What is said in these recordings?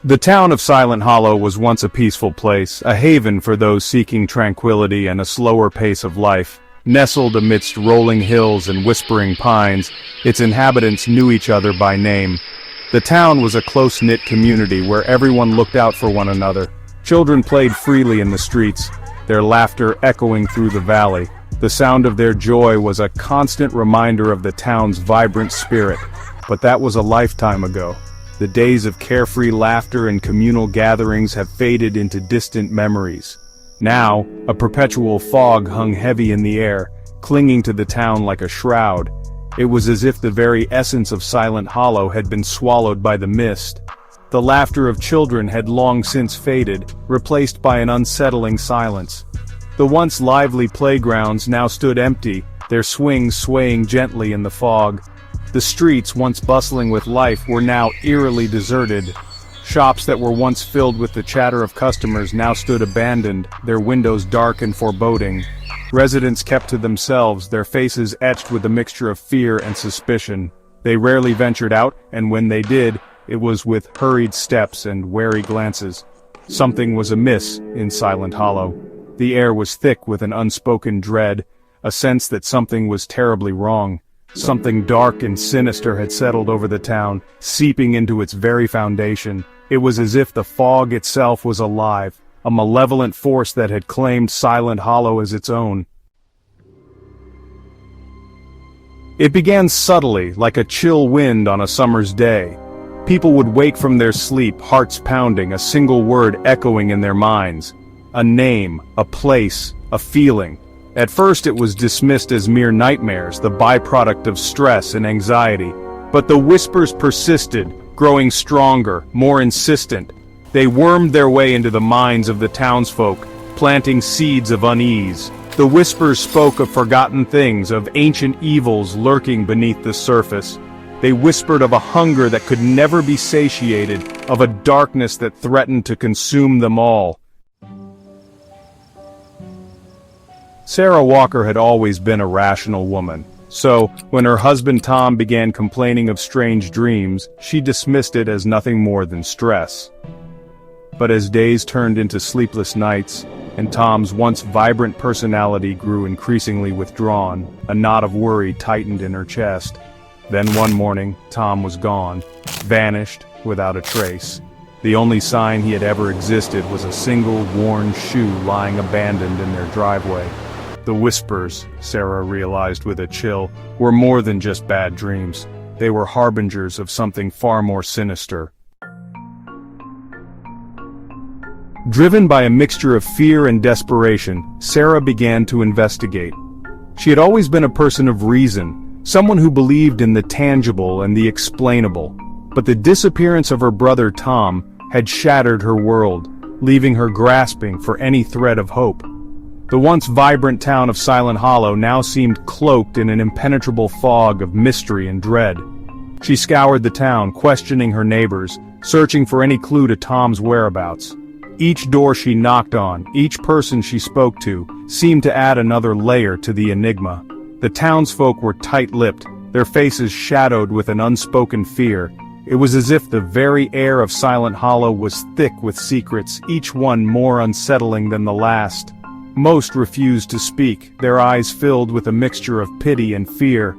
The town of Silent Hollow was once a peaceful place, a haven for those seeking tranquility and a slower pace of life. Nestled amidst rolling hills and whispering pines, its inhabitants knew each other by name. The town was a close-knit community where everyone looked out for one another. Children played freely in the streets, their laughter echoing through the valley. The sound of their joy was a constant reminder of the town's vibrant spirit. But that was a lifetime ago. The days of carefree laughter and communal gatherings have faded into distant memories. Now, a perpetual fog hung heavy in the air, clinging to the town like a shroud. It was as if the very essence of Silent Hollow had been swallowed by the mist. The laughter of children had long since faded, replaced by an unsettling silence. The once lively playgrounds now stood empty, their swings swaying gently in the fog. The streets, once bustling with life, were now eerily deserted. Shops that were once filled with the chatter of customers now stood abandoned, their windows dark and foreboding. Residents kept to themselves, their faces etched with a mixture of fear and suspicion. They rarely ventured out, and when they did, it was with hurried steps and wary glances. Something was amiss in Silent Hollow. The air was thick with an unspoken dread, a sense that something was terribly wrong. Something dark and sinister had settled over the town, seeping into its very foundation. It was as if the fog itself was alive, a malevolent force that had claimed Silent Hollow as its own. It began subtly, like a chill wind on a summer's day. People would wake from their sleep, hearts pounding, a single word echoing in their minds. A name, a place, a feeling. At first it was dismissed as mere nightmares, the byproduct of stress and anxiety. But the whispers persisted, growing stronger, more insistent. They wormed their way into the minds of the townsfolk, planting seeds of unease. The whispers spoke of forgotten things, of ancient evils lurking beneath the surface. They whispered of a hunger that could never be satiated, of a darkness that threatened to consume them all. Sarah Walker had always been a rational woman, so, when her husband Tom began complaining of strange dreams, she dismissed it as nothing more than stress. But as days turned into sleepless nights, and Tom's once vibrant personality grew increasingly withdrawn, a knot of worry tightened in her chest. Then one morning, Tom was gone, vanished without a trace. The only sign he had ever existed was a single worn shoe lying abandoned in their driveway. The whispers, Sarah realized with a chill, were more than just bad dreams. They were harbingers of something far more sinister. Driven by a mixture of fear and desperation, Sarah began to investigate. She had always been a person of reason, someone who believed in the tangible and the explainable. But the disappearance of her brother Tom had shattered her world, leaving her grasping for any thread of hope. The once vibrant town of Silent Hollow now seemed cloaked in an impenetrable fog of mystery and dread. She scoured the town, questioning her neighbors, searching for any clue to Tom's whereabouts. Each door she knocked on, each person she spoke to, seemed to add another layer to the enigma. The townsfolk were tight-lipped, their faces shadowed with an unspoken fear. It was as if the very air of Silent Hollow was thick with secrets, each one more unsettling than the last. Most refused to speak, their eyes filled with a mixture of pity and fear.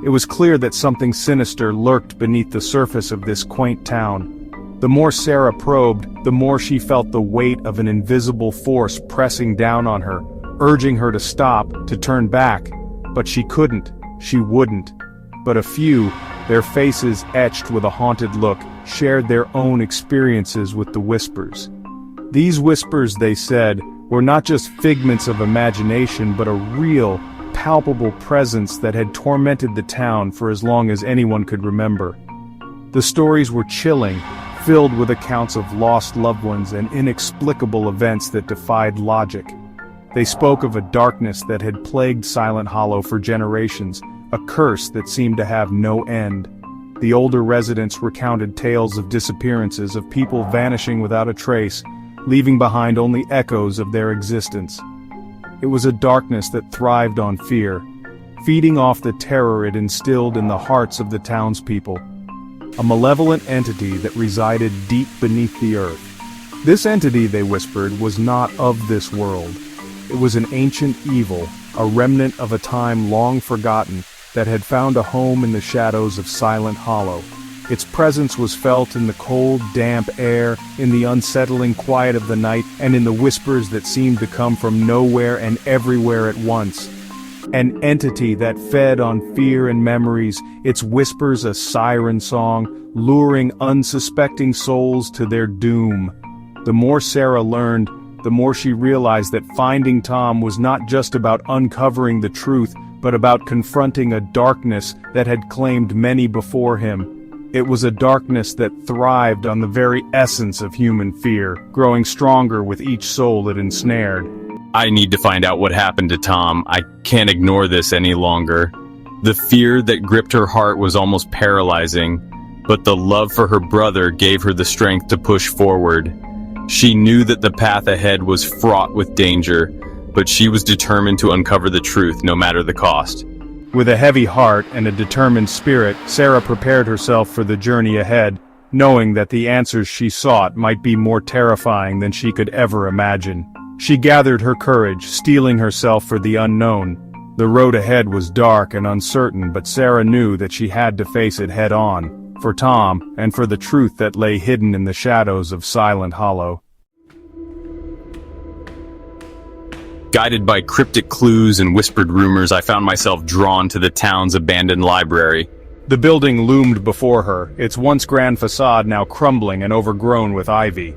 It was clear that something sinister lurked beneath the surface of this quaint town. The more Sarah probed, the more she felt the weight of an invisible force pressing down on her, urging her to stop, to turn back. But she couldn't, she wouldn't. But a few, their faces etched with a haunted look, shared their own experiences with the whispers. These whispers, they said, were not just figments of imagination but a real, palpable presence that had tormented the town for as long as anyone could remember. The stories were chilling, filled with accounts of lost loved ones and inexplicable events that defied logic. They spoke of a darkness that had plagued Silent Hollow for generations, a curse that seemed to have no end. The older residents recounted tales of disappearances, of people vanishing without a trace, leaving behind only echoes of their existence. It was a darkness that thrived on fear, feeding off the terror it instilled in the hearts of the townspeople. a malevolent entity that resided deep beneath the earth. This entity, they whispered, was not of this world. It was an ancient evil, a remnant of a time long forgotten, that had found a home in the shadows of Silent Hollow. Its presence was felt in the cold, damp air, in the unsettling quiet of the night, and in the whispers that seemed to come from nowhere and everywhere at once. An entity that fed on fear and memories, its whispers a siren song, luring unsuspecting souls to their doom. The more Sarah learned, the more she realized that finding Tom was not just about uncovering the truth, but about confronting a darkness that had claimed many before him. It was a darkness that thrived on the very essence of human fear, growing stronger with each soul it ensnared. I need to find out what happened to Tom. I can't ignore this any longer. The fear that gripped her heart was almost paralyzing, but the love for her brother gave her the strength to push forward. She knew that the path ahead was fraught with danger, but she was determined to uncover the truth no matter the cost. With a heavy heart and a determined spirit, Sarah prepared herself for the journey ahead, knowing that the answers she sought might be more terrifying than she could ever imagine. She gathered her courage, steeling herself for the unknown. The road ahead was dark and uncertain, but Sarah knew that she had to face it head-on, for Tom, and for the truth that lay hidden in the shadows of Silent Hollow. Guided by cryptic clues and whispered rumors, I found myself drawn to the town's abandoned library. The building loomed before her, its once grand facade now crumbling and overgrown with ivy.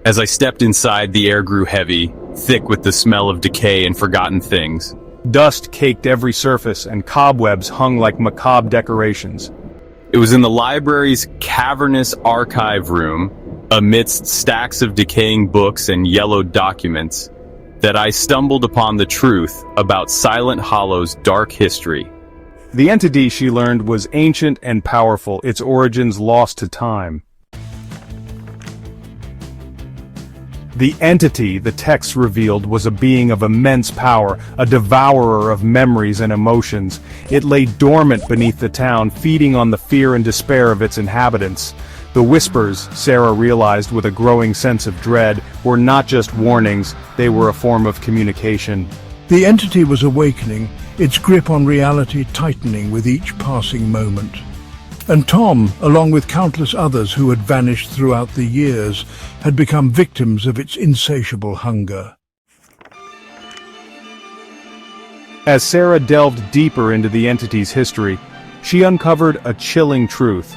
As I stepped inside, the air grew heavy, thick with the smell of decay and forgotten things. Dust caked every surface, and cobwebs hung like macabre decorations. It was in the library's cavernous archive room, amidst stacks of decaying books and yellowed documents, that I stumbled upon the truth about Silent Hollow's dark history. The entity, she learned, was ancient and powerful, its origins lost to time. The entity, the text revealed, was a being of immense power, a devourer of memories and emotions. It lay dormant beneath the town, feeding on the fear and despair of its inhabitants. The whispers, Sarah realized with a growing sense of dread, were not just warnings, they were a form of communication. The entity was awakening, its grip on reality tightening with each passing moment. And Tom, along with countless others who had vanished throughout the years, had become victims of its insatiable hunger. As Sarah delved deeper into the entity's history, she uncovered a chilling truth.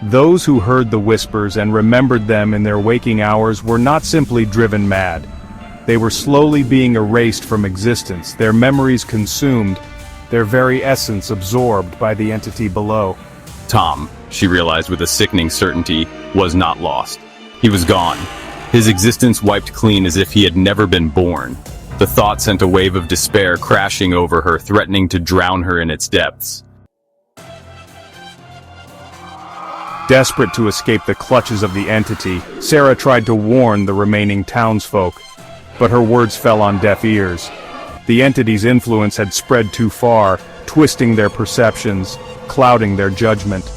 Those who heard the whispers and remembered them in their waking hours were not simply driven mad. They were slowly being erased from existence, their memories consumed, their very essence absorbed by the entity below. Tom, she realized with a sickening certainty, was not lost. He was gone, his existence wiped clean as if he had never been born. The thought sent a wave of despair crashing over her, threatening to drown her in its depths. Desperate to escape the clutches of the entity, Sarah tried to warn the remaining townsfolk, but her words fell on deaf ears. The entity's influence had spread too far, twisting their perceptions, clouding their judgment.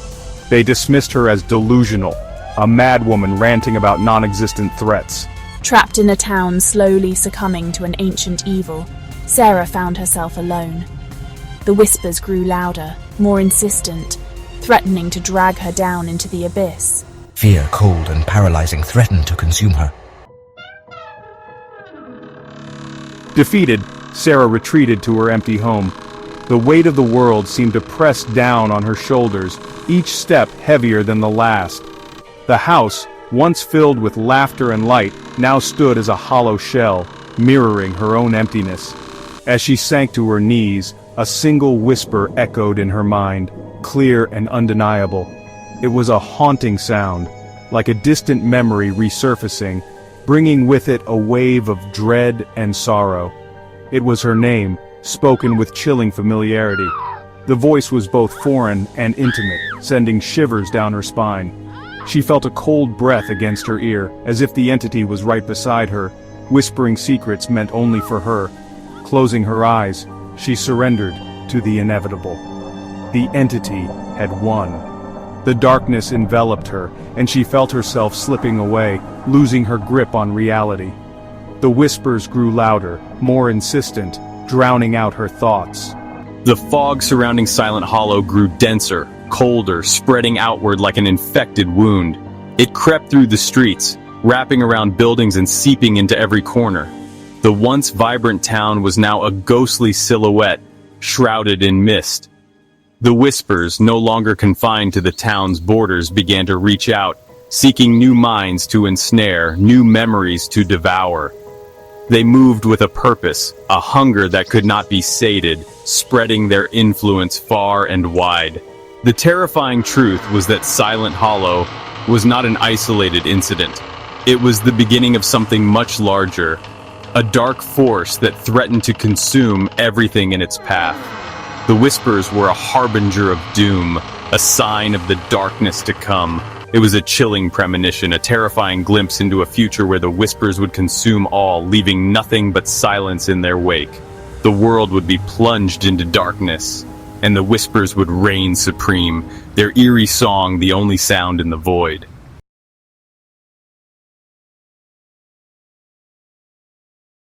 They dismissed her as delusional, a madwoman ranting about non-existent threats. Trapped in a town slowly succumbing to an ancient evil, Sarah found herself alone. The whispers grew louder, more insistent, threatening to drag her down into the abyss. Fear, cold and paralyzing, threatened to consume her. Defeated, Sarah retreated to her empty home. The weight of the world seemed to press down on her shoulders, each step heavier than the last. The house, once filled with laughter and light, now stood as a hollow shell, mirroring her own emptiness. As she sank to her knees, a single whisper echoed in her mind, clear and undeniable. It was a haunting sound, like a distant memory resurfacing, bringing with it a wave of dread and sorrow. It was her name, spoken with chilling familiarity. The voice was both foreign and intimate, sending shivers down her spine. She felt a cold breath against her ear, as if the entity was right beside her, whispering secrets meant only for her. Closing her eyes, she surrendered to the inevitable. The entity had won. The darkness enveloped her, and she felt herself slipping away, losing her grip on reality. The whispers grew louder, more insistent, drowning out her thoughts. The fog surrounding Silent Hollow grew denser, colder, spreading outward like an infected wound. It crept through the streets, wrapping around buildings and seeping into every corner. The once vibrant town was now a ghostly silhouette, shrouded in mist. The whispers, no longer confined to the town's borders, began to reach out, seeking new minds to ensnare, new memories to devour. They moved with a purpose, a hunger that could not be sated, spreading their influence far and wide. The terrifying truth was that Silent Hollow was not an isolated incident. It was the beginning of something much larger, a dark force that threatened to consume everything in its path. The whispers were a harbinger of doom, a sign of the darkness to come. It was a chilling premonition, a terrifying glimpse into a future where the whispers would consume all, leaving nothing but silence in their wake. The world would be plunged into darkness, and the whispers would reign supreme, their eerie song the only sound in the void.